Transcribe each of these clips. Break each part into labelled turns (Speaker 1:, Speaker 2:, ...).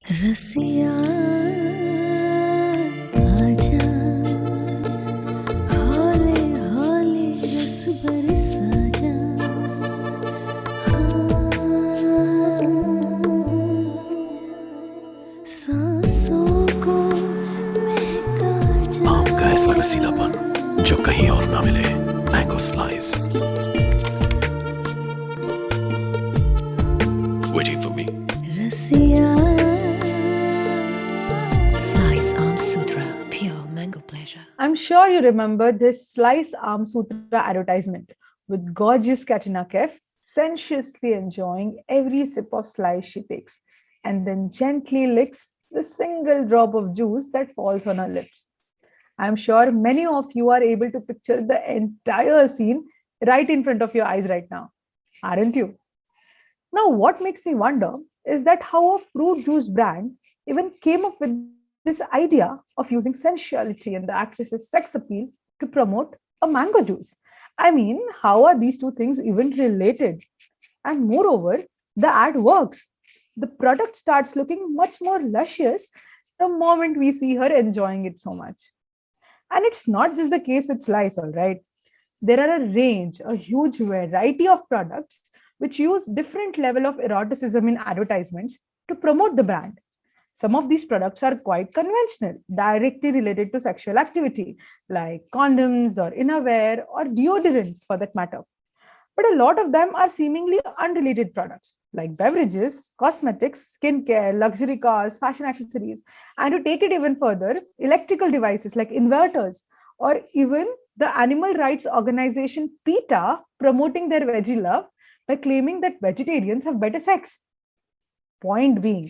Speaker 1: रसिया आजा हौले हौले रस बरसा जा सांसों को महका जा
Speaker 2: आम का ऐसा रसीलापन जो कहीं और ना मिले। Mango slice, waiting for me.
Speaker 1: रसिया
Speaker 3: Slice Arm Sutra, pure mango pleasure.
Speaker 4: I'm sure you remember this Slice Arm Sutra advertisement with gorgeous Katrina Kaif sensuously enjoying every sip of slice she takes and then gently licks the single drop of juice that falls on her lips. I'm sure many of you are able to picture the entire scene right in front of your eyes right now, aren't you? Now, what makes me wonder is that how a fruit juice brand even came up with this idea of using sensuality and the actress's sex appeal to promote a mango juice. I mean, how are these two things even related? And moreover, the ad works. The product starts looking much more luscious the moment we see her enjoying it so much. And it's not just the case with Slice, all right. There are a huge variety of products which use different level of eroticism in advertisements to promote the brand. Some of these products are quite conventional, directly related to sexual activity, like condoms or innerwear or deodorants for that matter. But a lot of them are seemingly unrelated products, like beverages, cosmetics, skincare, luxury cars, fashion accessories, and to take it even further, electrical devices like inverters, or even the animal rights organization PETA promoting their veggie love by claiming that vegetarians have better sex. Point being,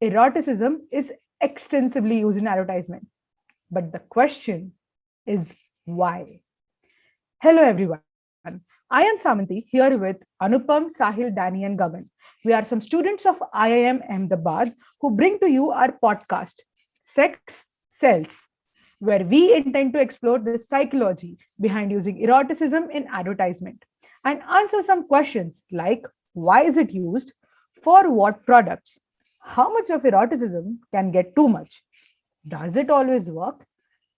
Speaker 4: eroticism is extensively used in advertisement. But the question is why? Hello, everyone. I am Samanti here with Anupam, Sahil, Danny, and Gagan. We are some students of IIM Ahmedabad who bring to you our podcast, Sex Sells, where we intend to explore the psychology behind using eroticism in advertisement and answer some questions like why is it used, for what products, how much of eroticism can get too much, does it always work,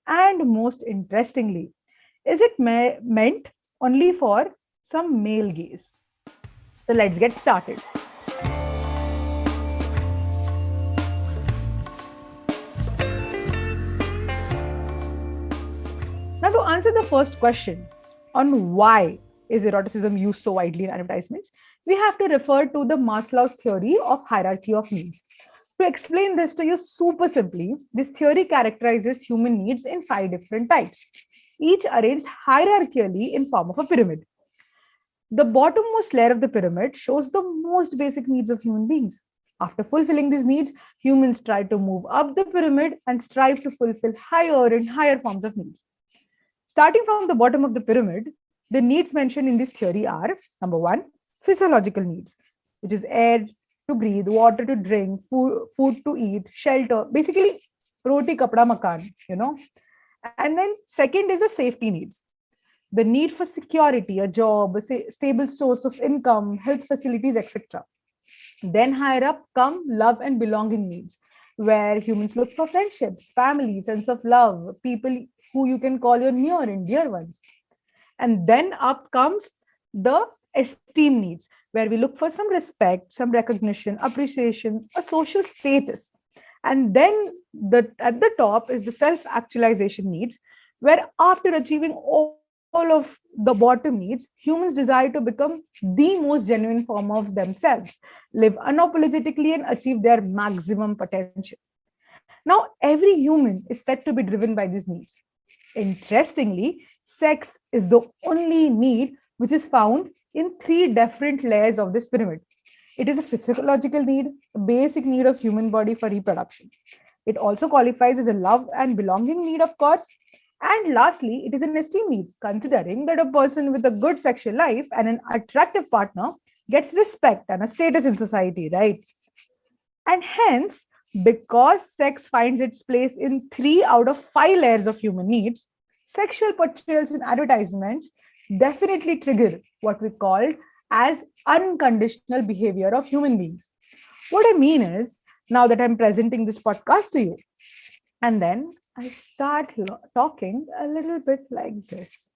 Speaker 4: and most interestingly, is it meant only for some male gaze? So let's get started. Now, to answer the first question on why is eroticism used so widely in advertisements, we have to refer to the Maslow's theory of hierarchy of needs. To explain this to you super simply, this theory characterizes human needs in 5 different types, each arranged hierarchically in form of a pyramid. The bottommost layer of the pyramid shows the most basic needs of human beings. After fulfilling these needs, humans try to move up the pyramid and strive to fulfill higher and higher forms of needs. Starting from the bottom of the pyramid, the needs mentioned in this theory are number 1, physiological needs, which is air to breathe, water to drink, food to eat, shelter, basically roti, kapda, makan, And then second is the safety needs, the need for security, a job, a stable source of income, health facilities, etc. Then higher up come love and belonging needs, where humans look for friendships, family, sense of love, people who you can call your near and dear ones. And then up comes the esteem needs, where we look for some respect, some recognition, appreciation, a social status. And then at the top is the self-actualization needs, where after achieving all of the bottom needs, humans desire to become the most genuine form of themselves, live unapologetically and achieve their maximum potential. Now, every human is said to be driven by these needs. Interestingly, sex is the only need which is found in 3 different layers of this pyramid. It is a physiological need, a basic need of human body for reproduction. It also qualifies as a love and belonging need, of course. And lastly, it is an esteem need, considering that a person with a good sexual life and an attractive partner gets respect and a status in society, right? And hence, because sex finds its place in 3 out of 5 layers of human needs, sexual portrayals in advertisements definitely trigger what we call as unconditional behavior of human beings. What I mean is, now that I'm presenting this podcast to you. And then I start talking a little bit like this.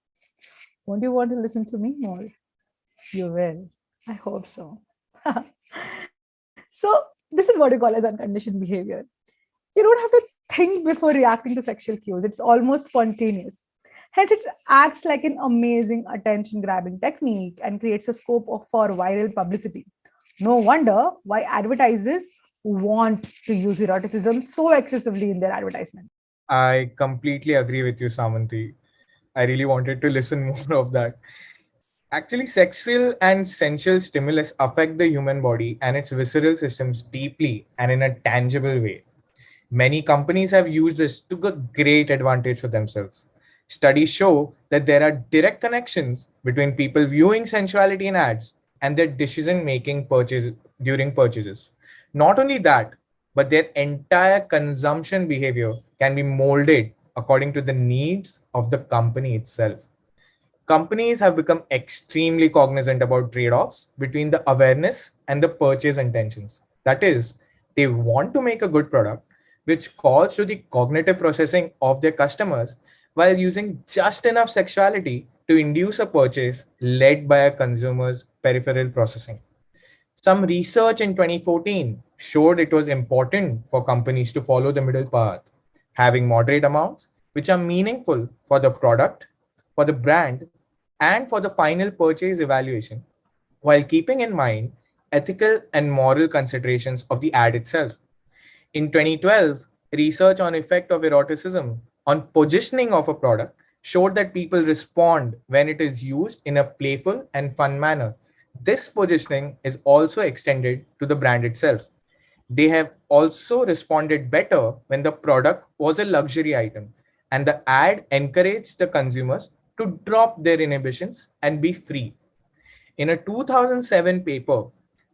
Speaker 4: Won't you want to listen to me more? You will. I hope so. So, this is what you call as unconditioned behavior. You don't have to think before reacting to sexual cues, it's almost spontaneous. Hence, it acts like an amazing attention grabbing technique and creates a scope for viral publicity. No wonder why advertisers want to use eroticism so excessively in their advertisement.
Speaker 5: I completely agree with you, Samanthi. I really wanted to listen more of that. Actually, sexual and sensual stimulus affect the human body and its visceral systems deeply and in a tangible way. Many companies have used this to a great advantage for themselves. Studies show that there are direct connections between people viewing sensuality in ads and their decision making during purchases. Not only that, but their entire consumption behavior can be molded according to the needs of the company itself. Companies have become extremely cognizant about trade-offs between the awareness and the purchase intentions. That is, they want to make a good product which calls to the cognitive processing of their customers while using just enough sexuality to induce a purchase led by a consumer's peripheral processing. Some research in 2014 showed it was important for companies to follow the middle path, having moderate amounts which are meaningful for the product, for the brand, and for the final purchase evaluation, while keeping in mind ethical and moral considerations of the ad itself. In 2012, research on effect of eroticism on positioning of a product showed that people respond when it is used in a playful and fun manner. This positioning is also extended to the brand itself. They have also responded better when the product was a luxury item and the ad encouraged the consumers to drop their inhibitions and be free. In a 2007 paper,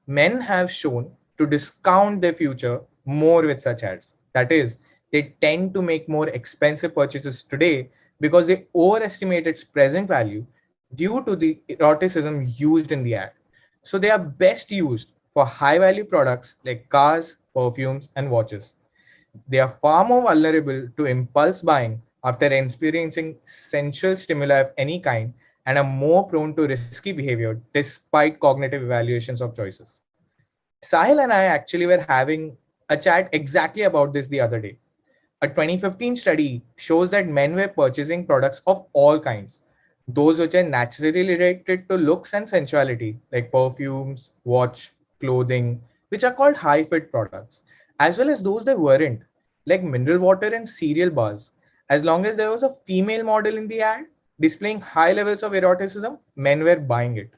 Speaker 5: men have shown to discount their future more with such ads. That is, they tend to make more expensive purchases today because they overestimate its present value due to the eroticism used in the ad. So they are best used for high value products like cars, perfumes, and watches. They are far more vulnerable to impulse buying after experiencing sensual stimuli of any kind and are more prone to risky behavior despite cognitive evaluations of choices. Sahil and I actually were having a chat exactly about this the other day. A 2015 study shows that men were purchasing products of all kinds, those which are naturally related to looks and sensuality, like perfumes, watch, clothing, which are called high fit products, as well as those that weren't, like mineral water and cereal bars. As long as there was a female model in the ad displaying high levels of eroticism, men were buying it.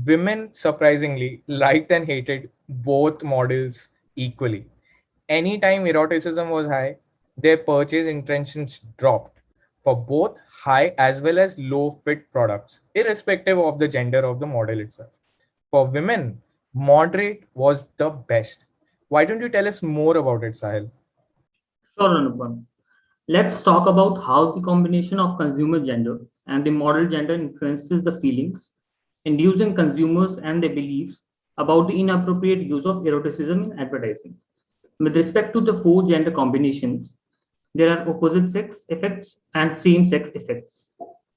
Speaker 5: Women, surprisingly, liked and hated both models equally. Anytime eroticism was high, their purchase intentions dropped for both high as well as low fit products, irrespective of the gender of the model itself. For women, moderate was the best. Why don't you tell us more about it, Sahil?
Speaker 6: Sure, Anupam. Let's talk about how the combination of consumer gender and the model gender influences the feelings, inducing consumers and their beliefs about the inappropriate use of eroticism in advertising. With respect to the four gender combinations, there are opposite sex effects and same sex effects.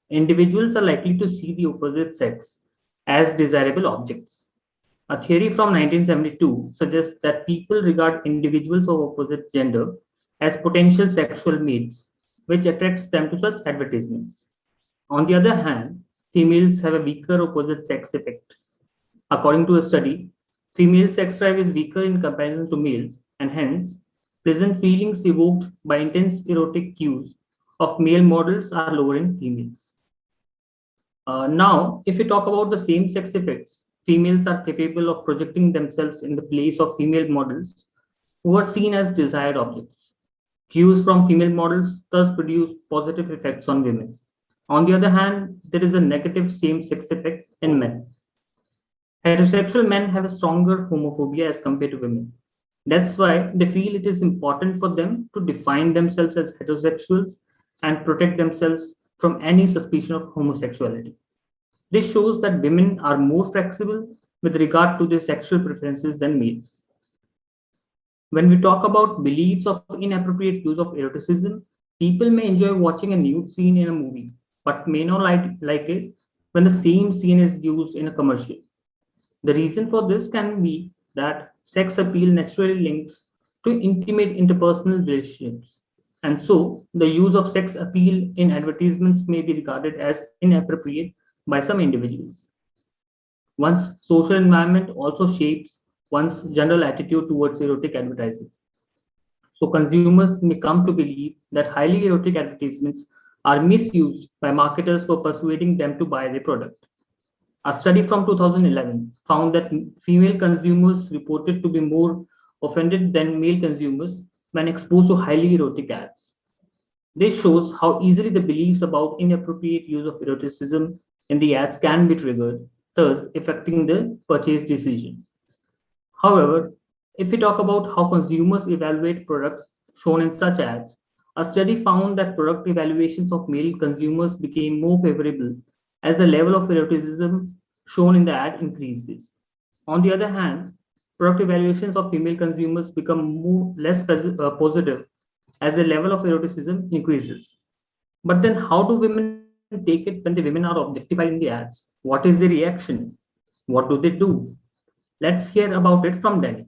Speaker 6: Individuals are likely to see the opposite sex as desirable objects. A theory from 1972 suggests that people regard individuals of opposite gender as potential sexual mates, which attracts them to such advertisements. On the other hand, females have a weaker opposite sex effect. According to a study, female sex drive is weaker in comparison to males, and hence, pleasant feelings evoked by intense erotic cues of male models are lower in females. Now, if we talk about the same sex effects, females are capable of projecting themselves in the place of female models who are seen as desired objects. Cues from female models thus produce positive effects on women. On the other hand, there is a negative same sex effect in men. Heterosexual men have a stronger homophobia as compared to women. That's why they feel it is important for them to define themselves as heterosexuals and protect themselves from any suspicion of homosexuality. This shows that women are more flexible with regard to their sexual preferences than males. When we talk about beliefs of inappropriate use of eroticism, people may enjoy watching a nude scene in a movie, but may not like it when the same scene is used in a commercial. The reason for this can be that sex appeal naturally links to intimate interpersonal relationships. And so, the use of sex appeal in advertisements may be regarded as inappropriate by some individuals. One's social environment also shapes one's general attitude towards erotic advertising. So consumers may come to believe that highly erotic advertisements are misused by marketers for persuading them to buy their product. A study from 2011 found that female consumers reported to be more offended than male consumers when exposed to highly erotic ads. This shows how easily the beliefs about inappropriate use of eroticism in the ads can be triggered, thus affecting the purchase decision. However, if we talk about how consumers evaluate products shown in such ads, a study found that product evaluations of male consumers became more favorable as the level of eroticism shown in the ad increases. On the other hand, product evaluations of female consumers become less positive as the level of eroticism increases. But then, how do women take it when the women are objectified in the ads? What is the reaction? What do they do? Let's hear about it from Danny.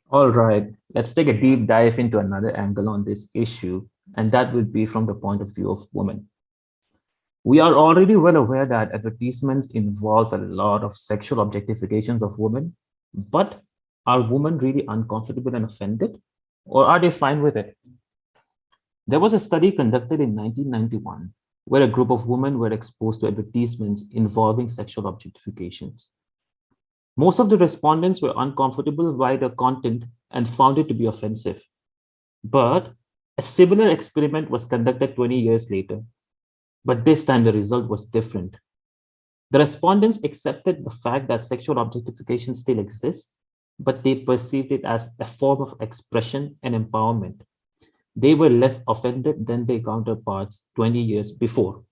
Speaker 7: All right, let's take a deep dive into another angle on this issue, and that would be from the point of view of women. We are already well aware that advertisements involve a lot of sexual objectifications of women, but are women really uncomfortable and offended, or are they fine with it? There was a study conducted in 1991 where a group of women were exposed to advertisements involving sexual objectifications. Most of the respondents were uncomfortable by the content and found it to be offensive. But a similar experiment was conducted 20 years later, but this time the result was different. The respondents accepted the fact that sexual objectification still exists, but they perceived it as a form of expression and empowerment. They were less offended than their counterparts 20 years before.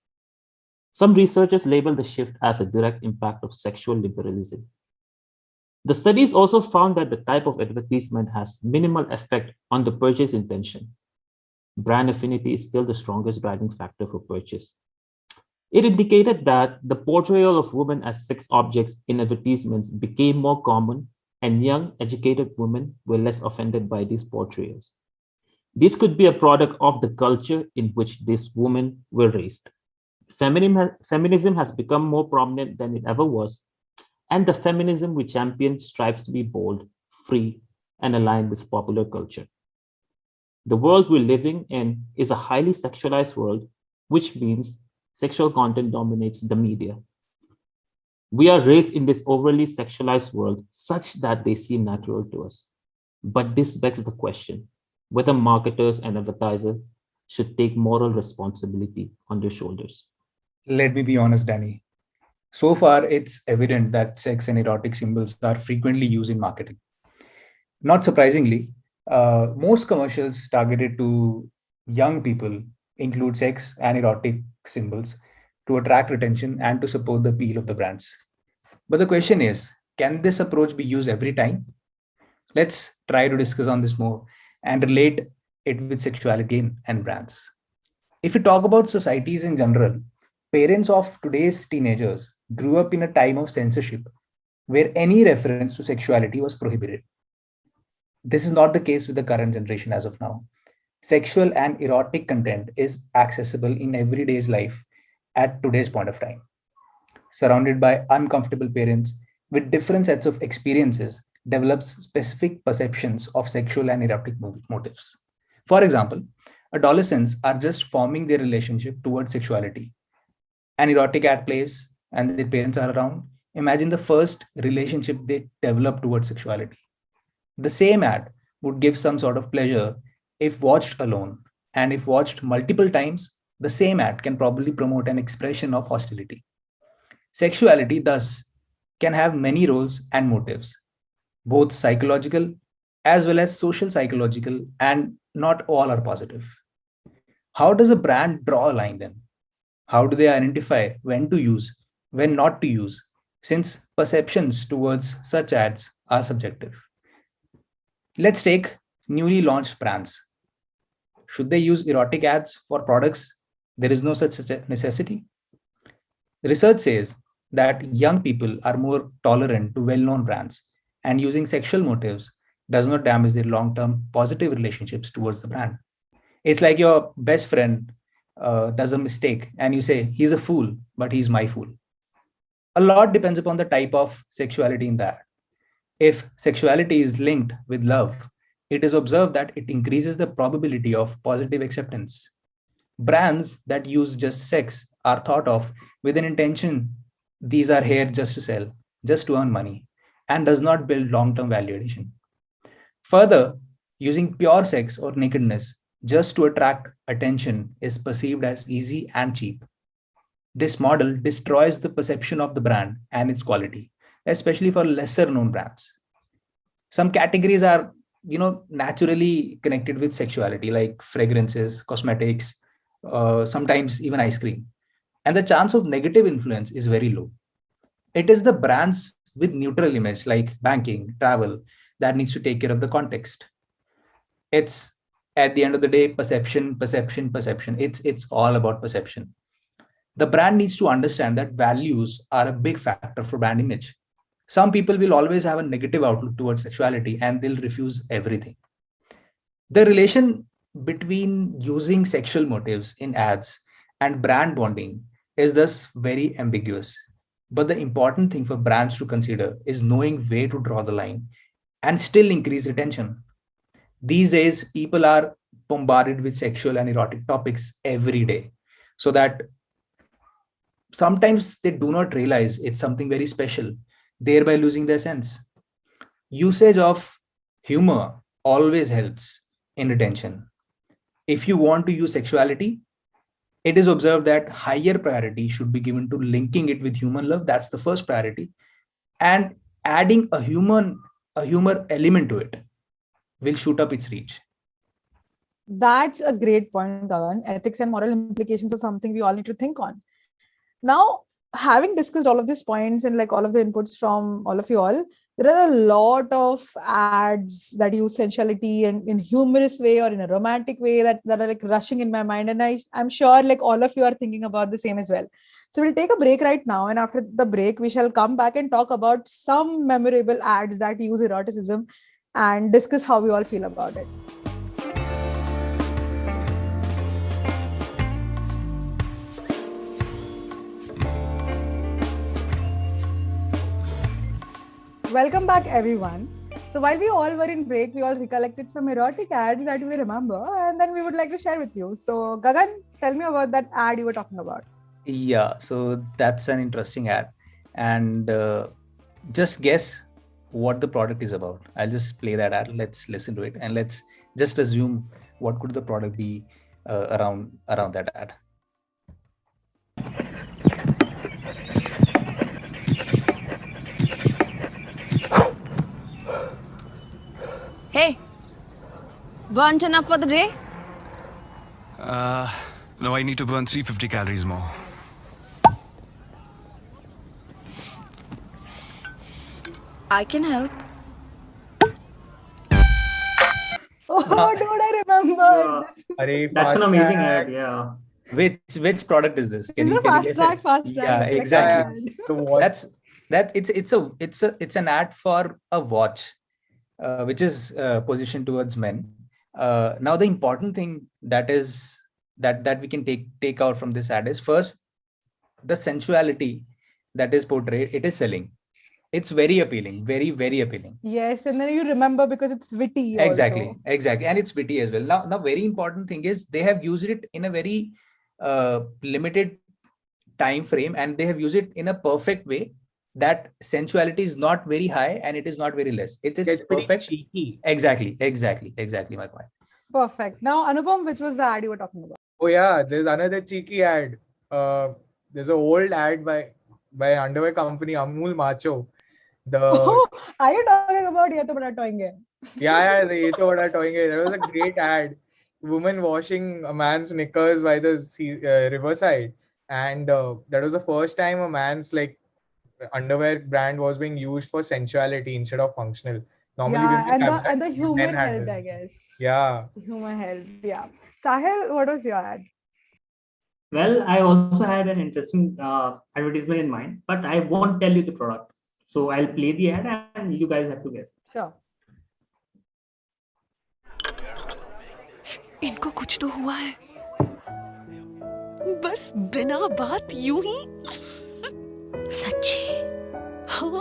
Speaker 7: Some researchers label the shift as a direct impact of sexual liberalism. The studies also found that the type of advertisement has minimal effect on the purchase intention. Brand affinity is still the strongest driving factor for purchase. It indicated that the portrayal of women as sex objects in advertisements became more common, and young, educated women were less offended by these portrayals. This could be a product of the culture in which these women were raised. Feminism has become more prominent than it ever was, and the feminism we champion strives to be bold, free, and aligned with popular culture. The world we're living in is a highly sexualized world, which means sexual content dominates the media. We are raised in this overly sexualized world such that they seem natural to us. But this begs the question whether marketers and advertisers should take moral responsibility on their shoulders.
Speaker 8: Let me be honest, Danny. So far, it's evident that sex and erotic symbols are frequently used in marketing. Not surprisingly, most commercials targeted to young people include sex and erotic symbols to attract attention and to support the appeal of the brands. But the question is, can this approach be used every time? Let's try to discuss on this more and relate it with sexuality and brands. If we talk about societies in general, parents of today's teenagers grew up in a time of censorship where any reference to sexuality was prohibited. This is not the case with the current generation as of now. Sexual and erotic content is accessible in everyday's life at today's point of time. Surrounded by uncomfortable parents with different sets of experiences, develops specific perceptions of sexual and erotic motives. For example, adolescents are just forming their relationship towards sexuality. An erotic ad plays and their parents are around. Imagine the first relationship they develop towards sexuality. The same ad would give some sort of pleasure if watched alone, and if watched multiple times, the same ad can probably promote an expression of hostility. Sexuality, thus, can have many roles and motives, both psychological as well as social psychological, and not all are positive. How does a brand draw a line then? How do they identify when to use, when not to use, since perceptions towards such ads are subjective? Let's take newly launched brands. Should they use erotic ads for products? There is no such necessity. Research says that young people are more tolerant to well known brands, and using sexual motives does not damage their long term positive relationships towards the brand. It's like your best friend does a mistake and you say, he's a fool, but he's my fool. A lot depends upon the type of sexuality in that. If sexuality is linked with love, it is observed that it increases the probability of positive acceptance. Brands that use just sex are thought of with an intention. These are here just to sell, just to earn money, and does not build long-term value addition. Further, using pure sex or nakedness just to attract attention is perceived as easy and cheap. This model destroys the perception of the brand and its quality, especially for lesser known brands. Some categories are, naturally connected with sexuality, like fragrances, cosmetics, sometimes even ice cream. And the chance of negative influence is very low. It is the brands with neutral image like banking, travel, that needs to take care of the context. It's at the end of the day, perception. It's all about perception. The brand needs to understand that values are a big factor for brand image. Some people will always have a negative outlook towards sexuality and they'll refuse everything. The relation between using sexual motives in ads and brand bonding is thus very ambiguous. But the important thing for brands to consider is knowing where to draw the line and still increase retention. These days, people are bombarded with sexual and erotic topics every day, so that sometimes they do not realize it's something very special, thereby losing their sense. Usage of humor always helps in retention. If you want to use sexuality, it is observed that higher priority should be given to linking it with human love. That's the first priority. And adding a humor element to it will shoot up its reach.
Speaker 4: That's a great point, Gagan. Ethics and moral implications are something we all need to think on. Now, having discussed all of these points and like all of the inputs from all of you all, there are a lot of ads that use sensuality and in humorous way or in a romantic way that are like rushing in my mind. And I'm sure like all of you are thinking about the same as well. So we'll take a break right now. And after the break, we shall come back and talk about some memorable ads that use eroticism and discuss how we all feel about it. Welcome back, everyone. So while we all were in break, we all recollected some erotic ads that we remember, and then we would like to share with you. So Gagan, tell me about that ad you were talking about.
Speaker 8: Yeah, so that's an interesting ad. And just guess what the product is about. I'll just play that ad. Let's listen to it and let's just assume what could the product be around that ad.
Speaker 9: Hey, burnt enough for the day?
Speaker 2: No, I need to burn 350 calories more.
Speaker 9: I can help.
Speaker 4: Oh, dude, I remember.
Speaker 6: That's an amazing ad. Yeah.
Speaker 8: Which product is this?
Speaker 4: It's a fast track.
Speaker 8: Yeah, exactly. It's an ad for a watch, which is positioned towards men. Now the important thing that we can take out from this ad is, first, the sensuality that is portrayed. It is selling. It's very appealing, very, very appealing.
Speaker 4: Yes, and then you remember because it's witty.
Speaker 8: Exactly,
Speaker 4: also.
Speaker 8: and it's witty as well. Now, very important thing is they have used it in a very limited time frame, and they have used it in a perfect way. That sensuality is not very high and it is not very less. It is perfect.
Speaker 5: Cheeky.
Speaker 8: Exactly, my point.
Speaker 4: Perfect. Now, Anupam, which was the ad you were talking about?
Speaker 5: Oh yeah, there's another cheeky ad. There's an old ad by underwear company Amul Macho.
Speaker 4: Are you talking about Ye To Bada Toyenge?
Speaker 5: Yeah, the Ye To Bada Toyenge. That was a great ad. Woman washing a man's knickers by the riverside, and that was the first time a man's like underwear brand was being used for sensuality instead of functional. Normally,
Speaker 4: Yeah,
Speaker 5: women have that.
Speaker 4: and the
Speaker 5: but
Speaker 4: humor
Speaker 5: men had
Speaker 4: helped,
Speaker 5: this.
Speaker 4: I guess.
Speaker 5: Yeah.
Speaker 4: Humor helped. Yeah. Sahil, what was your ad?
Speaker 6: Well, I also had an interesting advertisement in mind, but I won't tell you the product. So I'll play the ad and you guys have to guess.
Speaker 4: Sure.
Speaker 10: इनको कुछ तो हुआ है बस बिना बात यूं ही
Speaker 3: सच्ची
Speaker 10: हाँ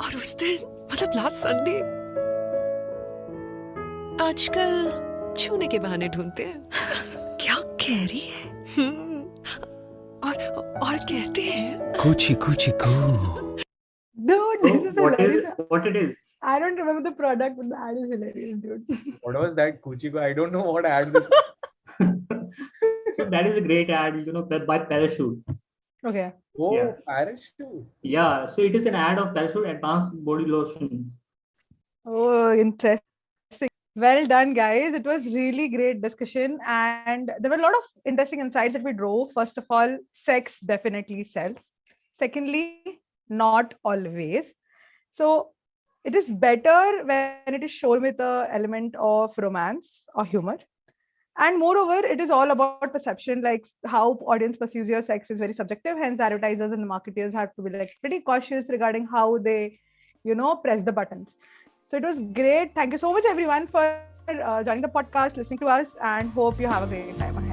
Speaker 10: और उस दिन मतलब लास्ट संडे आजकल छूने के बहाने ढूंढते हैं
Speaker 3: क्या कह रही है?
Speaker 10: और कहते हैं
Speaker 2: Coochie coochie coo.
Speaker 4: Dude, this is
Speaker 6: What
Speaker 4: hilarious.
Speaker 6: it is?
Speaker 4: I don't remember the product, but the ad is hilarious, dude.
Speaker 5: What was that? Kuchiko? I don't know what ad this.
Speaker 6: So that is a great ad, by Parachute.
Speaker 4: Okay.
Speaker 5: Oh,
Speaker 6: Yeah.
Speaker 5: parachute.
Speaker 6: Yeah, so it is an ad of Parachute Advanced Body Lotion.
Speaker 4: Oh, interesting. Well done, guys. It was really great discussion, and there were a lot of interesting insights that we drove. First of all, sex definitely sells. Secondly, not always. So it is better when it is shown with an element of romance or humor. And moreover, it is all about perception, like how audience perceives your sex is very subjective. Hence, advertisers and marketers have to be like pretty cautious regarding how they, press the buttons. So it was great. Thank you so much, everyone, for joining the podcast, listening to us, and hope you have a great time ahead.